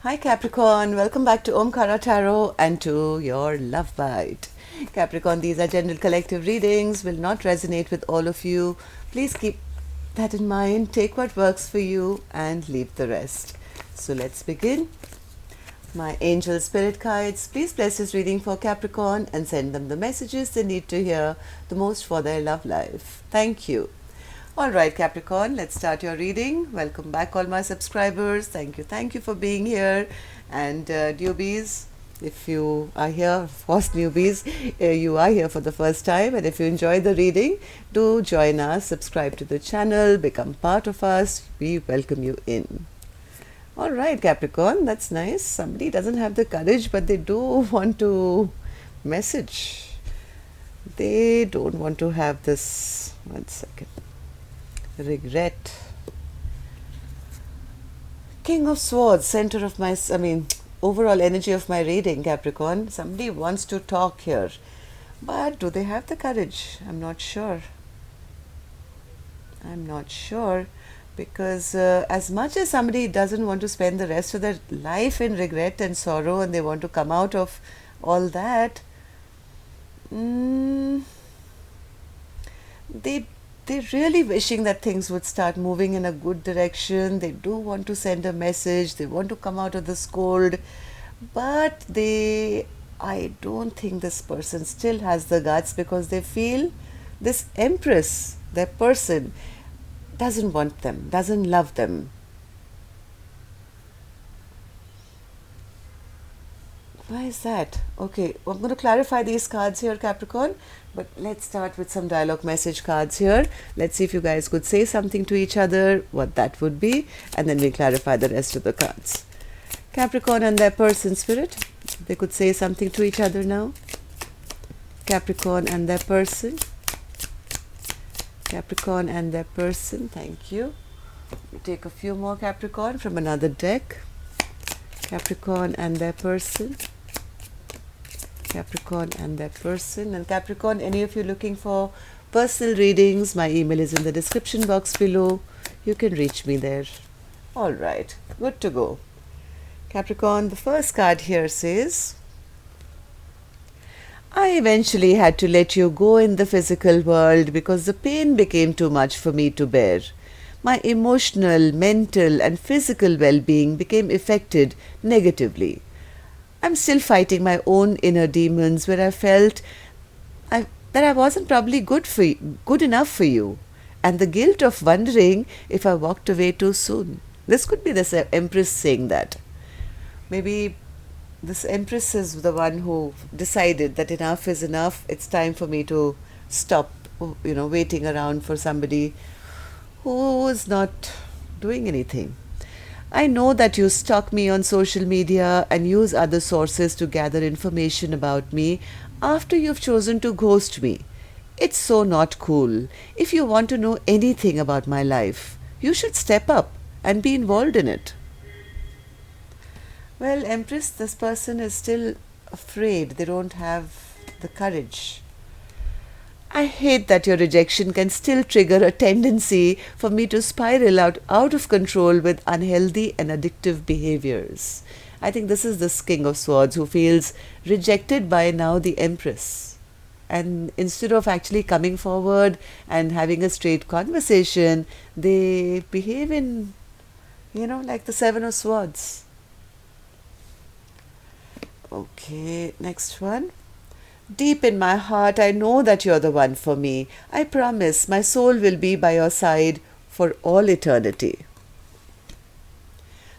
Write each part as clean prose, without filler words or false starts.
Hi Capricorn, welcome back to Omkara Tarot and to your Love Bite. Capricorn, these are general collective readings, will not resonate with all of you. Please keep that in mind, take what works for you and leave the rest. So let's begin. My angel spirit guides, please bless this reading for Capricorn and send them the messages they need to hear the most for their love life. Thank you. All right, Capricorn, let's start your reading. Welcome back, all my subscribers. Thank you for being here. And newbies, if you are here, of course, newbies, you are here for the first time. And if you enjoy the reading, do join us, subscribe to the channel, become part of us. We welcome you in. All right, Capricorn, that's nice. Somebody doesn't have the courage, but they do want to message. They don't want to have this. 1 second. Regret. King of Swords, center of my, overall energy of my reading, Capricorn. Somebody wants to talk here. But do they have the courage? I'm not sure. Because as much as somebody doesn't want to spend the rest of their life in regret and sorrow and they want to come out of all that, they're really wishing that things would start moving in a good direction. They do want to send a message. They want to come out of the scold. But I don't think this person still has the guts because they feel this Empress, their person, doesn't want them, doesn't love them. Why is that? Okay, I'm going to clarify these cards here, Capricorn, but let's start with some dialogue message cards here. Let's see if you guys could say something to each other, what that would be, and then we'll clarify the rest of the cards. Capricorn and their person spirit, they could say something to each other now. Capricorn and their person. Capricorn and their person, thank you. We take a few more Capricorn from another deck. Capricorn and their person. Capricorn and their person. And Capricorn, any of you looking for personal readings, my email is in the description box below. You can reach me there. All right, good to go. Capricorn, the first card here says, I eventually had to let you go in the physical world because the pain became too much for me to bear. My emotional, mental, and physical well-being became affected negatively. I'm still fighting my own inner demons where I felt that I wasn't probably good enough for you, and the guilt of wondering if I walked away too soon. This could be this Empress saying that. Maybe this Empress is the one who decided that enough is enough. It's time for me to stop, waiting around for somebody who is not doing anything. I know that you stalk me on social media and use other sources to gather information about me after you've chosen to ghost me. It's so not cool. If you want to know anything about my life, you should step up and be involved in it. Well, Empress, this person is still afraid. They don't have the courage. I hate that your rejection can still trigger a tendency for me to spiral out of control with unhealthy and addictive behaviors. I think this is this King of Swords who feels rejected by now the Empress. And instead of actually coming forward and having a straight conversation, they behave in, like the Seven of Swords. Okay, next one. Deep in my heart, I know that you're the one for me. I promise my soul will be by your side for all eternity.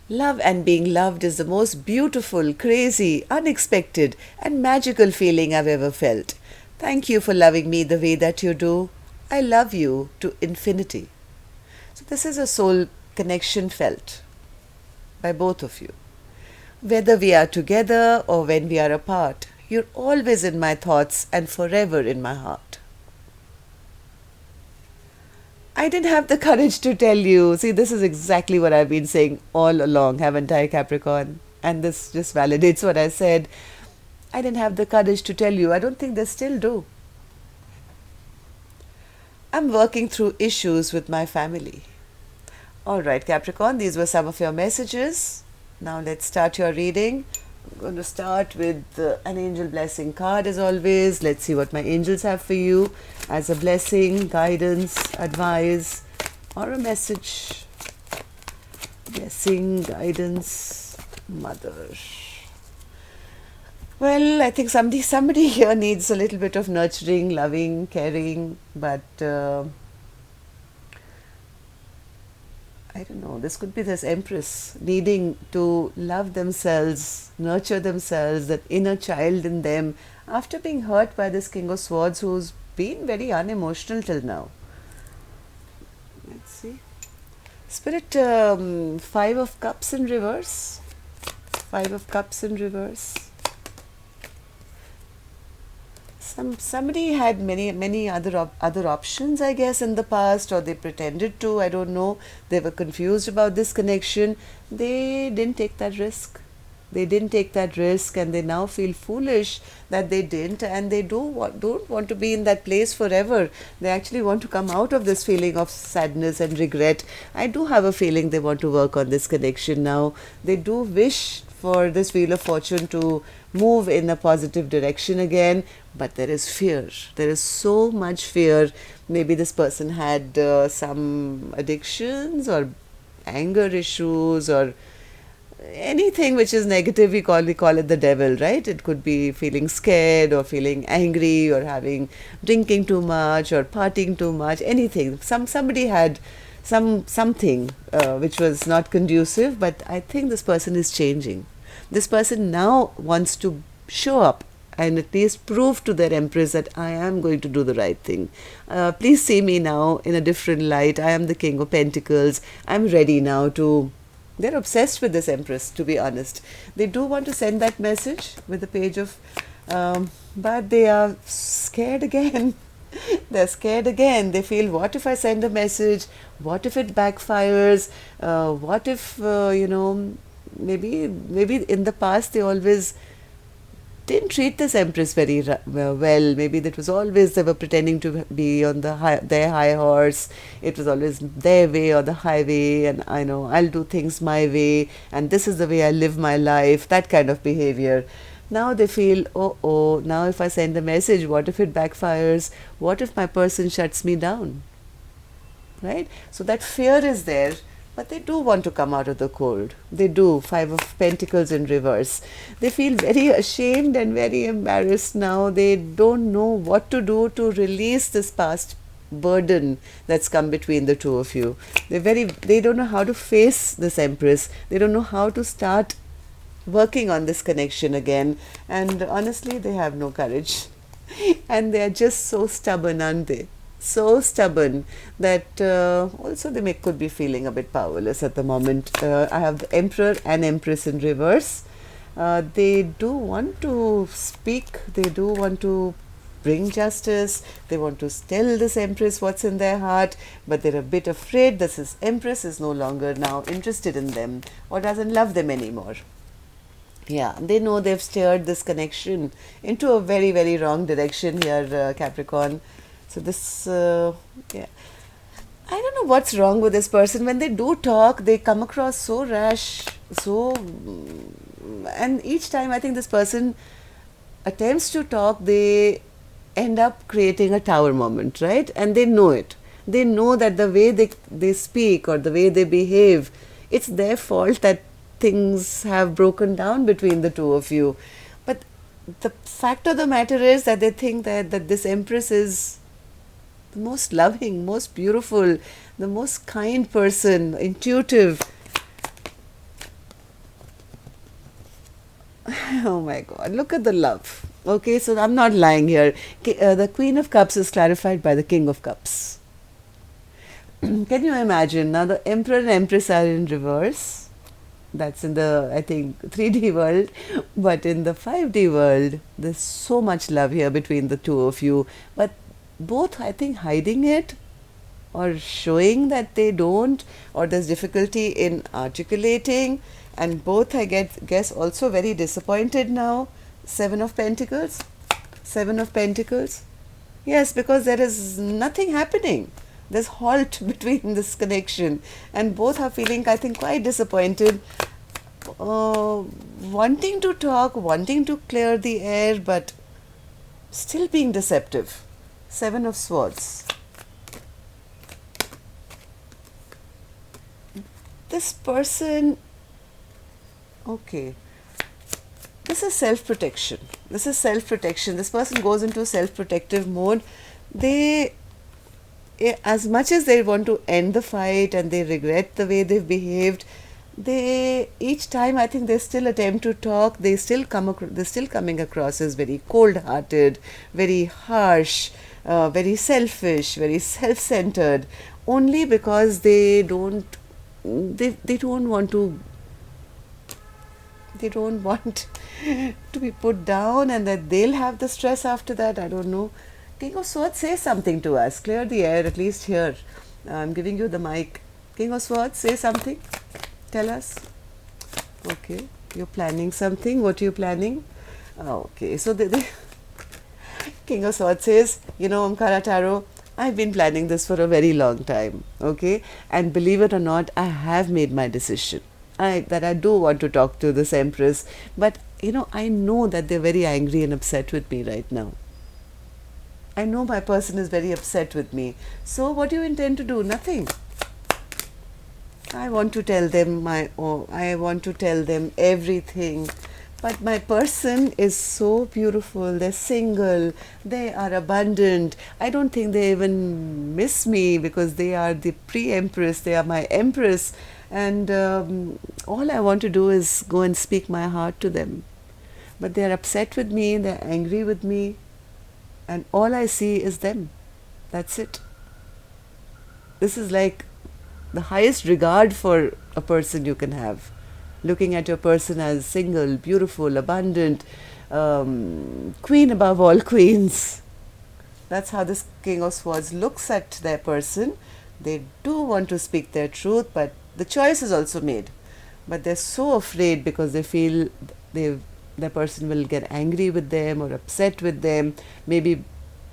Love and being loved is the most beautiful, crazy, unexpected, and magical feeling I've ever felt. Thank you for loving me the way that you do. I love you to infinity. So this is a soul connection felt by both of you. Whether we are together or when we are apart, you're always in my thoughts and forever in my heart. I didn't have the courage to tell you. See, this is exactly what I've been saying all along, haven't I, Capricorn? And this just validates what I said. I didn't have the courage to tell you. I don't think they still do. I'm working through issues with my family. All right, Capricorn, these were some of your messages. Now let's start your reading. I'm going to start with an angel blessing card as always. Let's see what my angels have for you as a blessing, guidance, advice, or a message. Blessing, guidance, mother. Well, I think somebody here needs a little bit of nurturing, loving, caring, but I don't know, this could be this Empress needing to love themselves, nurture themselves, that inner child in them after being hurt by this King of Swords who's been very unemotional till now. Let's see. Spirit, Five of Cups in reverse. Five of Cups in reverse. Somebody had many other options, I guess, in the past, or they pretended to. I don't know. They were confused about this connection. They didn't take that risk. They didn't take that risk, and they now feel foolish that they didn't, and they don't want to be in that place forever. They actually want to come out of this feeling of sadness and regret. I do have a feeling they want to work on this connection now. They do wish for this Wheel of Fortune to move in a positive direction again, but there is fear. There is so much fear. Maybe this person had some addictions or anger issues or anything which is negative. We call it the devil, right? It could be feeling scared or feeling angry or having drinking too much or partying too much, anything. Somebody had something which was not conducive, but I think this person is changing. This person now wants to show up and at least prove to their Empress that I am going to do the right thing. Please see me now in a different light. I am the King of Pentacles. I'm ready now to... They're obsessed with this Empress, to be honest. They do want to send that message with the Page of... but they are scared again. They're scared again. They feel, what if I send a message? What if it backfires? What if, maybe in the past they always didn't treat this Empress very well. Maybe that was always they were pretending to be on their high horse. It was always their way or the highway, and I know I'll do things my way, and this is the way I live my life. That kind of behavior. Now they feel, oh, now if I send a message, what if it backfires? What if my person shuts me down? Right? So that fear is there. But they do want to come out of the cold. They do. Five of Pentacles in reverse. They feel very ashamed and very embarrassed now. They don't know what to do to release this past burden that's come between the two of you. They don't know how to face this Empress. They don't know how to start working on this connection again. And honestly, they have no courage. And they are just so stubborn, aren't they? So stubborn that also they could be feeling a bit powerless at the moment. I have the Emperor and Empress in reverse. They do want to speak. They do want to bring justice. They want to tell this Empress what's in their heart, but they're a bit afraid that this Empress is no longer now interested in them or doesn't love them anymore. Yeah, they know they've steered this connection into a very, very wrong direction here, Capricorn. So this, yeah, I don't know what's wrong with this person. When they do talk, they come across so rash, and each time I think this person attempts to talk, they end up creating a tower moment, right? And they know it. They know that the way they speak or the way they behave, it's their fault that things have broken down between the two of you. But the fact of the matter is that they think that this Empress is the most loving, most beautiful, the most kind person, intuitive. Oh my God, look at the love. Okay, so I'm not lying here. The Queen of Cups is clarified by the King of Cups. Can you imagine? Now the Emperor and Empress are in reverse. That's in the, I think, 3D world. But in the 5D world, there's so much love here between the two of you. But both, I think, hiding it or showing that they don't, or there's difficulty in articulating, and both, I guess, also very disappointed now. Seven of Pentacles. Seven of Pentacles. Yes, because there is nothing happening. There's halt between this connection, and both are feeling, I think, quite disappointed. uh, wanting to talk, wanting to clear the air, but still being deceptive. Seven of Swords. This person, okay, this is self-protection. This is self-protection. This person goes into self-protective mode. They, as much as they want to end the fight and they regret the way they've behaved, they each time I think they still attempt to talk. They still they're still coming across as very cold-hearted, very harsh, very selfish, very self-centered. Only because they don't want to, they don't want to be put down, and that they'll have the stress after that. I don't know. King of Swords, say something to us. Clear the air, at least here. I'm giving you the mic. King of Swords, say something. Tell us. Okay, you're planning something. What are you planning? Okay, so King of Swords says, you know, Omkara Tarot, I've been planning this for a very long time. Okay, and believe it or not, I have made my decision. That I do want to talk to this Empress, but you know, I know that they're very angry and upset with me right now. I know my person is very upset with me. So what do you intend to do? Nothing. I want to tell them I want to tell them everything. But my person is so beautiful. They're single. They are abundant. I don't think they even miss me because they are the pre-empress. They are my empress. And all I want to do is go and speak my heart to them. But they're upset with me. They're angry with me. And all I see is them. That's it. This is like the highest regard for a person you can have. Looking at your person as single, beautiful, abundant, queen above all queens. That's how this King of Swords looks at their person. They do want to speak their truth, but the choice is also made. But they're so afraid because they feel their person will get angry with them or upset with them. Maybe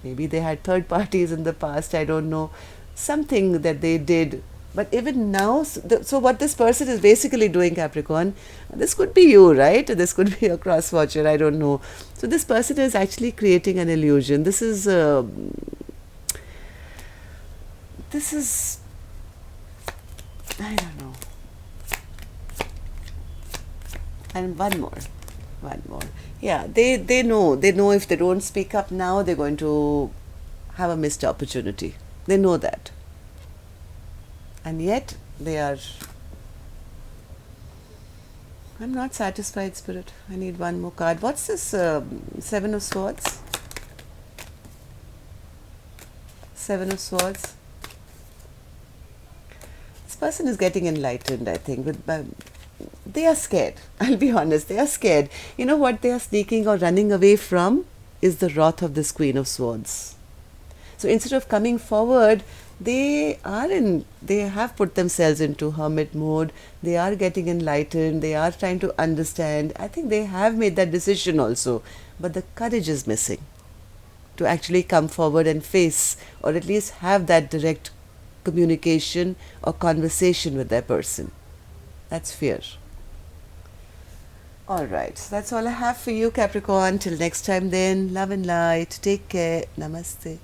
they had third parties in the past, I don't know. Something that they did. But even now, so what this person is basically doing, Capricorn, this could be you, right? This could be a cross watcher, I don't know. So this person is actually creating an illusion. This is, I don't know. And one more. Yeah, they know if they don't speak up now, they're going to have a missed opportunity. They know that. And yet they are, I'm not satisfied, Spirit. I need one more card. What's this Seven of Swords? Seven of Swords. This person is getting enlightened, I think. They are scared. I'll be honest. They are scared. You know what they are sneaking or running away from is the wrath of this Queen of Swords. So instead of coming forward, they have put themselves into hermit mode. They are getting enlightened. They are trying to understand. I think they have made that decision also. But the courage is missing to actually come forward and face, or at least have that direct communication or conversation with their person. That's fear. Alright, so that's all I have for you, Capricorn. Till next time then, love and light. Take care. Namaste.